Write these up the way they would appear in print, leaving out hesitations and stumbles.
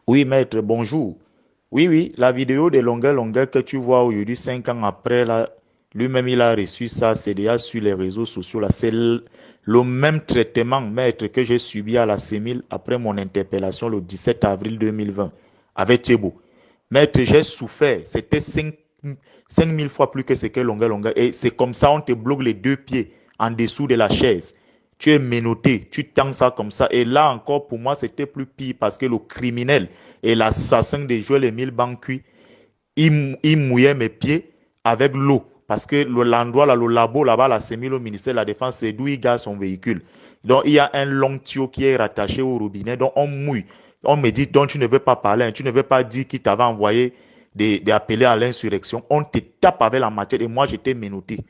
Oui, maître, bonjour. Oui, oui, la vidéo de longueur, longueur que tu vois aujourd'hui, 5 ans après, là, lui-même, il a reçu ça, c'est déjà sur les réseaux sociaux, là. C'est le même traitement, maître, que j'ai subi à la CEMIL après mon interpellation le 17 avril 2020 avec Thibault. Maître, j'ai souffert. C'était 5000 fois plus que ce que longueur, longueur. Et c'est comme ça, on te bloque les deux pieds en dessous de la chaise. Tu es menotté, tu tends ça comme ça. Et là encore, pour moi, c'était plus pire parce que le criminel et l'assassin de Joël Émile Banqui, il mouillait mes pieds avec l'eau. Parce que l'endroit, là, le labo, là-bas, là, c'est mis au ministère de la Défense, c'est d'où il garde son véhicule. Donc, il y a un long tuyau qui est rattaché au robinet. Donc, on mouille. On me dit, donc, tu ne veux pas parler, hein, tu ne veux pas dire qu'il t'avait envoyé des appelés à l'insurrection. On te tape avec la matière et moi, j'étais menotté.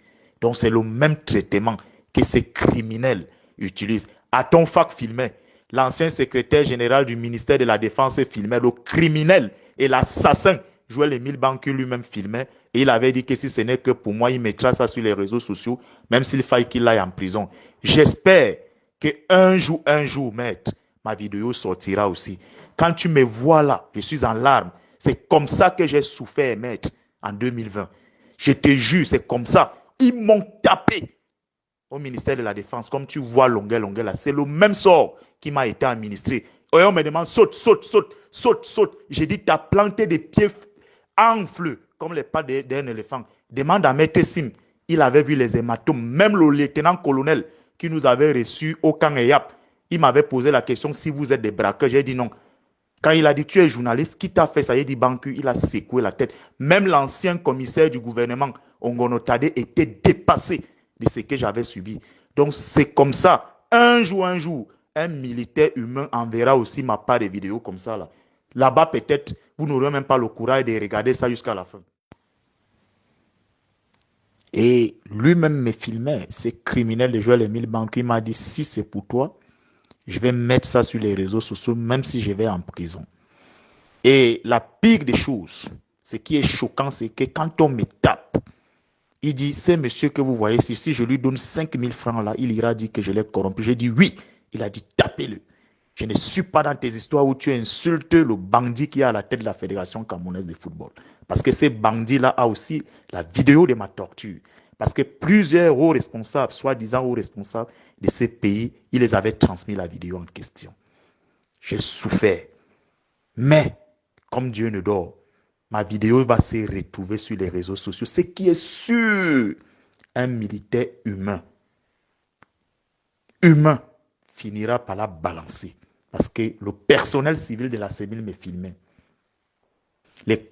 Donc, c'est le même traitement que ces criminels utilisent. À ton fac filmé, l'ancien secrétaire général du ministère de la Défense filmait, le criminel et l'assassin Joël Émile Banqui lui-même filmait et il avait dit que si ce n'est que pour moi, il mettra ça sur les réseaux sociaux, même s'il faille qu'il aille en prison. J'espère qu'un jour, maître, ma vidéo sortira aussi. Quand tu me vois là, je suis en larmes. C'est comme ça que j'ai souffert, maître, en 2020. Je te jure, c'est comme ça. Ils m'ont tapé au ministère de la Défense. Comme tu vois, longueur, longueur, là, c'est le même sort qui m'a été administré. Et on me demande, saute, saute, saute, saute, saute. J'ai dit, tu as planté des pieds enflent comme les pattes d'un éléphant. Demande à Maître Sim. Il avait vu les hématomes. Même le lieutenant-colonel qui nous avait reçus au camp EYAP, il m'avait posé la question si vous êtes des braqueurs. J'ai dit non. Quand il a dit tu es journaliste, qui t'a fait ça? Il a dit Banqui, il a secoué la tête. Même l'ancien commissaire du gouvernement, Ongono Tade, était dépassé de ce que j'avais subi. Donc c'est comme ça. Un jour, un militaire humain enverra aussi ma part de vidéos comme ça. Là-bas, peut-être, vous n'aurez même pas le courage de regarder ça jusqu'à la fin. Et lui-même me filmait, ce criminel de Joël Émile Banqui m'a dit, si c'est pour toi, je vais mettre ça sur les réseaux sociaux, même si je vais en prison. Et la pire des choses, ce qui est choquant, c'est que quand on me tape, il dit, c'est monsieur que vous voyez, si je lui donne 5000 francs là, il ira dire que je l'ai corrompu. J'ai dit oui. Il a dit, tapez-le. Je ne suis pas dans tes histoires où tu insultes le bandit qui est à la tête de la Fédération camerounaise de football. Parce que ce bandit-là a aussi la vidéo de ma torture. Parce que plusieurs hauts responsables, soi-disant hauts responsables de ces pays, ils les avaient transmis la vidéo en question. J'ai souffert. Mais, comme Dieu ne dort, ma vidéo va se retrouver sur les réseaux sociaux. Ce qui est sûr, un militaire humain, finira par la balancer. Parce que le personnel civil de la CEMIL me filmait.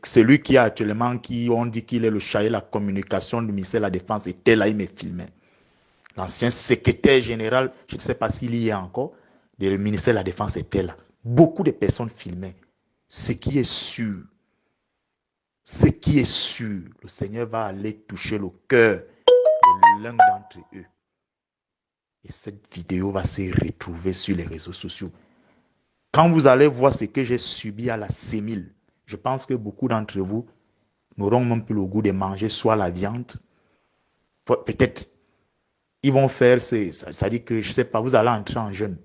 Celui qui a actuellement, qui on dit qu'il est le chargé de la communication du ministère de la Défense, était là, il me filmait. L'ancien secrétaire général, je ne sais pas s'il y est encore, du ministère de la Défense était là. Beaucoup de personnes filmaient. Ce qui est sûr, le Seigneur va aller toucher le cœur de l'un d'entre eux. Et cette vidéo va se retrouver sur les réseaux sociaux. Quand vous allez voir ce que j'ai subi à la CEMIL, je pense que beaucoup d'entre vous n'auront même plus le goût de manger soit la viande, peut-être ils vont faire, ça dit que, je ne sais pas, vous allez entrer en jeûne.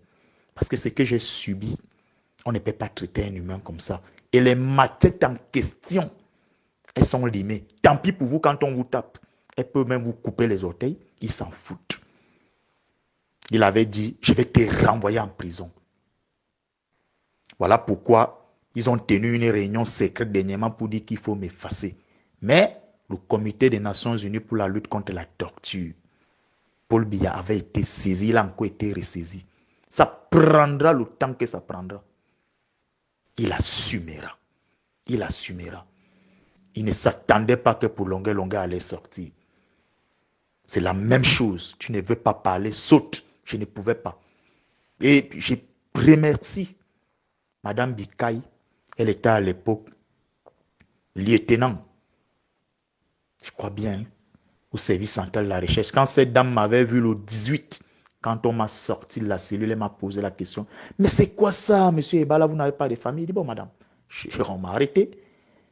Parce que ce que j'ai subi, on ne peut pas traiter un humain comme ça. Et les machettes en question, elles sont limées. Tant pis pour vous quand on vous tape. Elles peuvent même vous couper les orteils. Ils s'en foutent. Il avait dit, je vais te renvoyer en prison. Voilà pourquoi ils ont tenu une réunion secrète dernièrement pour dire qu'il faut m'effacer. Mais le comité des Nations Unies pour la lutte contre la torture, Paul Biya avait été saisi, il a encore été ressaisi. Ça prendra le temps que ça prendra. Il assumera. Il assumera. Il ne s'attendait pas que pour longueur, longueur allait sortir. C'est la même chose. Tu ne veux pas parler, saute. Je ne pouvais pas. Et puis, je remercie Madame Bikaï. Elle était à l'époque lieutenant, je crois bien, au service central de la recherche. Quand cette dame m'avait vu le 18, quand on m'a sorti de la cellule, elle m'a posé la question. Mais c'est quoi ça, monsieur Ebala, vous n'avez pas de famille? Il dit, bon, madame, on m'a arrêté.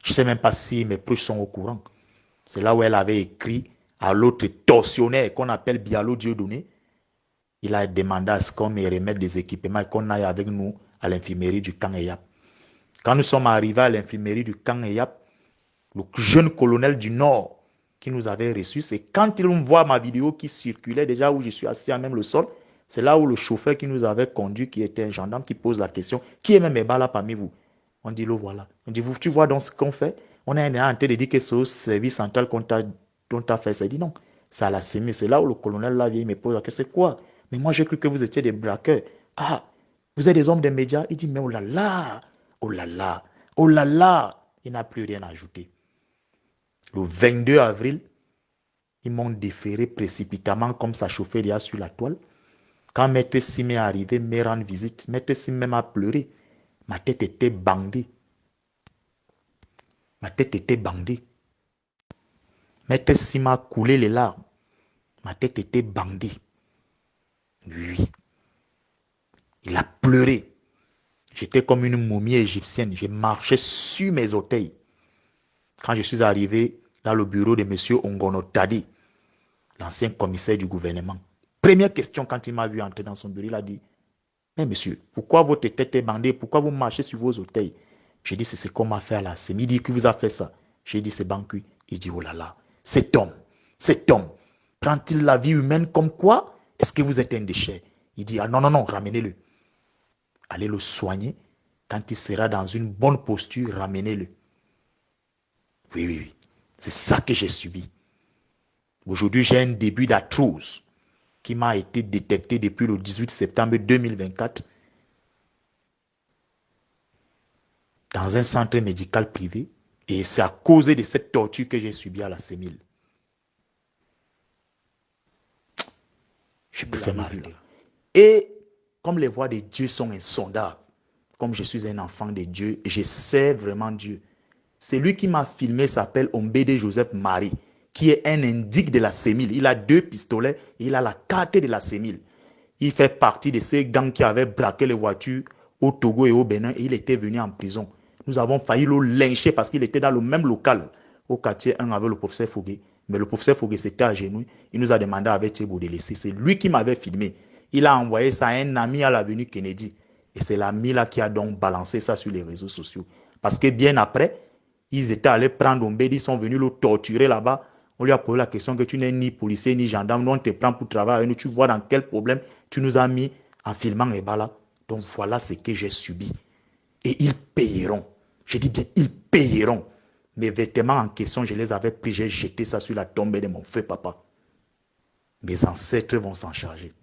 Je ne sais même pas si mes proches sont au courant. C'est là où elle avait écrit à l'autre tortionnaire qu'on appelle Bialo Dieudonné. Il a demandé à ce qu'on me remette des équipements et qu'on aille avec nous à l'infirmerie du camp EYAP. Quand nous sommes arrivés à l'infirmerie du camp Eyap, le jeune colonel du Nord qui nous avait reçus, c'est quand il voit ma vidéo qui circulait déjà où je suis assis à même le sol, c'est là où le chauffeur qui nous avait conduit, qui était un gendarme, qui pose la question, qui est même là parmi vous? On dit, le voilà. On dit, tu vois donc ce qu'on fait? On est en train de dire que c'est au service central qu'on t'a fait ça. Il dit non, c'est à la CEMI. C'est là où le colonel là vient, il me pose la question, c'est quoi? Mais moi j'ai cru que vous étiez des braqueurs. Ah, vous êtes des hommes des médias? Il dit, mais oh là là, oh là là, oh là là. Il n'a plus rien à ajouter. Le 22 avril, ils m'ont déféré précipitamment comme ça chauffait déjà sur la toile. Quand Maître Sim est arrivé me rendre visite, Maître Sim même a pleuré. Ma tête était bandée. Ma tête était bandée. Maître Sim a coulé les larmes. Ma tête était bandée. Lui, il a pleuré. J'étais comme une momie égyptienne. Je marchais sur mes orteils. Quand je suis arrivé dans le bureau de M. Ongono Tadi, l'ancien commissaire du gouvernement, première question quand il m'a vu entrer dans son bureau, il a dit, mais monsieur, pourquoi votre tête est bandée? Pourquoi vous marchez sur vos orteils? J'ai dit, c'est ce qu'on m'a fait à la CEMI. Il dit, qui vous a fait ça? J'ai dit, c'est Bankui. Il dit, oh là là, cet homme, prend-il la vie humaine comme quoi? Est-ce que vous êtes un déchet? Il dit, ah non, non, non, ramenez-le. Allez le soigner. Quand il sera dans une bonne posture, ramenez-le. Oui, oui, oui. C'est ça que j'ai subi. Aujourd'hui, j'ai un début d'arthrose qui m'a été détecté depuis le 18 septembre 2024 dans un centre médical privé. Et c'est à cause de cette torture que j'ai subie à la CEMIL. Je préfère m'arrêter. Et comme les voies de Dieu sont insondables, comme je suis un enfant de Dieu, je sais vraiment Dieu. C'est lui qui m'a filmé s'appelle Ombede Joseph Marie, qui est un indique de la CEMIL. Il a 2 pistolets et il a la carte de la CEMIL. Il fait partie de ces gangs qui avaient braqué les voitures au Togo et au Bénin et il était venu en prison. Nous avons failli le lyncher parce qu'il était dans le même local au quartier 1 avec le professeur Fogué. Mais le professeur Fogué s'était à genoux. Il nous a demandé avec Thibaut de laisser. C'est lui qui m'avait filmé. Il a envoyé ça à un ami à l'avenue Kennedy. Et c'est l'ami là qui a donc balancé ça sur les réseaux sociaux. Parce que bien après, ils étaient allés prendre Ombedi, ils sont venus le torturer là-bas. On lui a posé la question que tu n'es ni policier ni gendarme. Nous, on te prend pour travailler avec nous. Tu vois dans quel problème tu nous as mis en filmant Ebala. Donc voilà ce que j'ai subi. Et ils payeront. Je dis bien, ils payeront. Mes vêtements en question, je les avais pris. J'ai jeté ça sur la tombe de mon feu papa. Mes ancêtres vont s'en charger.